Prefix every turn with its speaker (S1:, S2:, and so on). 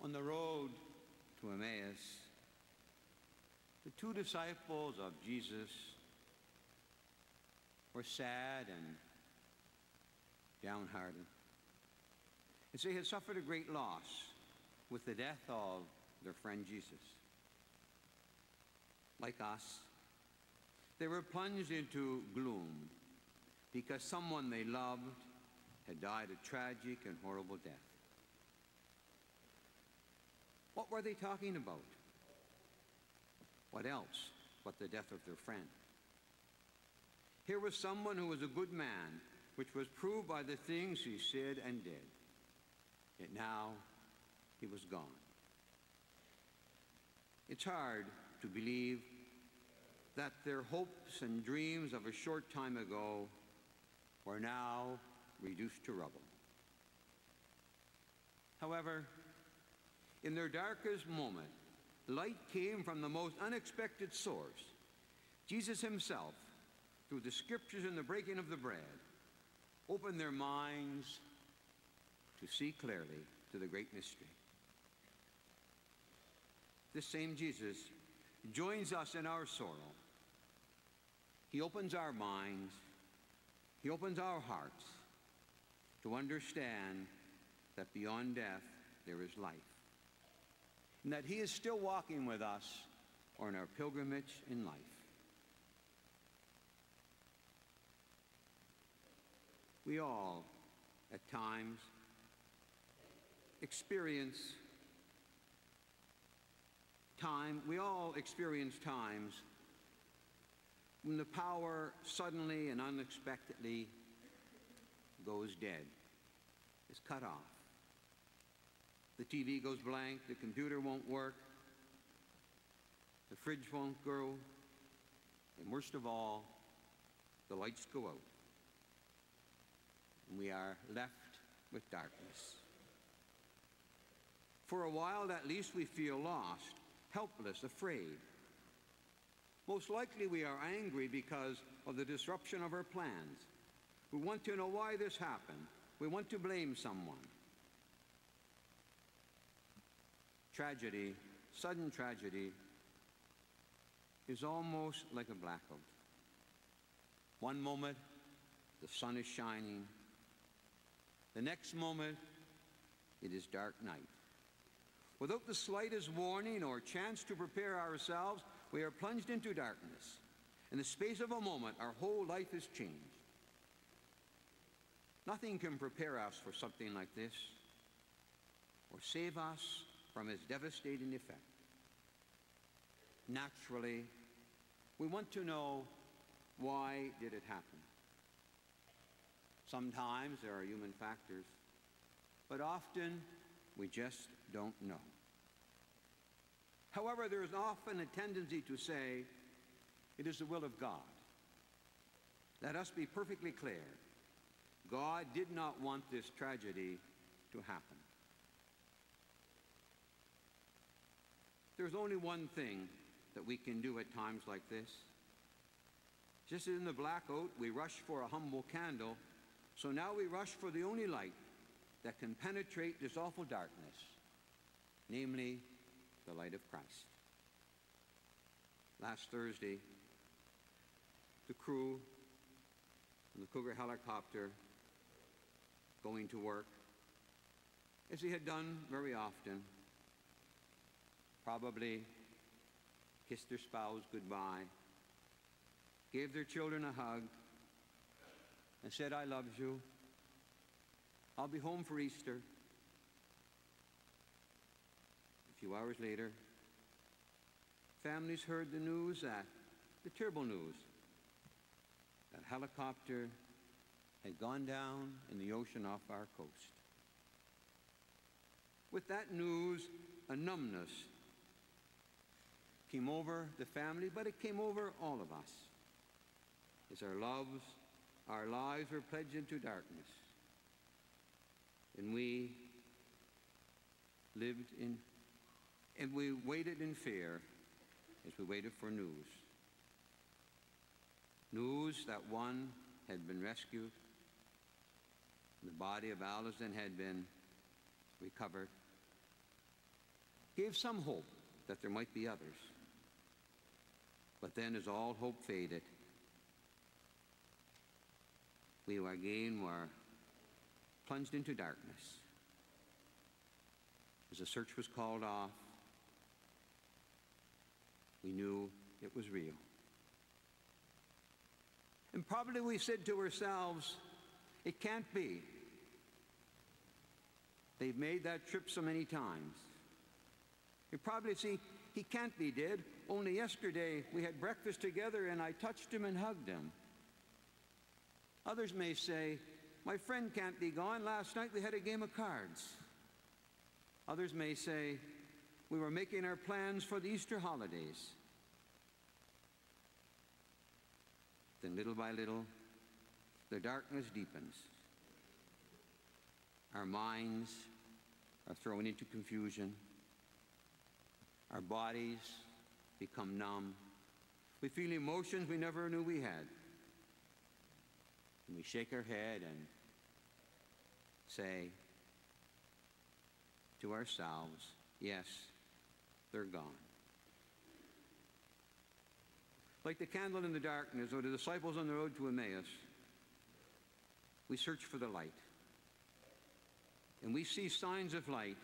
S1: On the road to Emmaus, the two disciples of Jesus were sad and downhearted, as they had suffered a great loss with the death of their friend Jesus. Like us, they were plunged into gloom because someone they loved had died a tragic and horrible death. What were they talking about? What else but the death of their friend? Here was someone who was a good man, which was proved by the things he said and did. Yet now he was gone. It's hard to believe that their hopes and dreams of a short time ago were now reduced to rubble. However, in their darkest moment, light came from the most unexpected source. Jesus himself, through the scriptures and the breaking of the bread, opened their minds to see clearly to the great mystery. This same Jesus joins us in our sorrow. He opens our minds, he opens our hearts to understand that beyond death there is life, and that he is still walking with us on our pilgrimage in life. We all, at times, experience times when the power suddenly and unexpectedly goes dead, is cut off. The TV goes blank, the computer won't work, the fridge won't go, and worst of all, the lights go out. And we are left with darkness. For a while, at least, we feel lost, helpless, afraid. Most likely we are angry because of the disruption of our plans. We want to know why this happened. We want to blame someone. Tragedy, sudden tragedy, is almost like a blackout. One moment, the sun is shining. The next moment, it is dark night. Without the slightest warning or chance to prepare ourselves, we are plunged into darkness. In the space of a moment, our whole life is changed. Nothing can prepare us for something like this or save us from its devastating effect. Naturally, we want to know, why did it happen? Sometimes there are human factors, but often we just don't know. However, there is often a tendency to say, it is the will of God. Let us be perfectly clear. God did not want this tragedy to happen. There's only one thing that we can do at times like this. Just as in the blackout, we rush for a humble candle, so now we rush for the only light that can penetrate this awful darkness, namely the light of Christ. Last Thursday, the crew of the Cougar Helicopter going to work, as they had done very often, probably kissed their spouse goodbye, gave their children a hug, and said, I love you. I'll be home for Easter. A few hours later, families heard the news the terrible news, that helicopter had gone down in the ocean off our coast. With that news, a numbness came over the family, but it came over all of us, as our lives were pledged into darkness. And we waited in fear as we waited for news. News that one had been rescued, the body of Alison had been recovered, gave some hope that there might be others. But then as all hope faded, we again were plunged into darkness. As the search was called off, we knew it was real. And probably we said to ourselves, it can't be. They've made that trip so many times. You probably see, he can't be dead. Only yesterday we had breakfast together and I touched him and hugged him. Others may say, my friend can't be gone. Last night we had a game of cards. Others may say, we were making our plans for the Easter holidays. Then little by little, the darkness deepens. Our minds are thrown into confusion. Our bodies become numb. We feel emotions we never knew we had. And we shake our head and say to ourselves, yes, they're gone. Like the candle in the darkness or the disciples on the road to Emmaus, we search for the light. And we see signs of light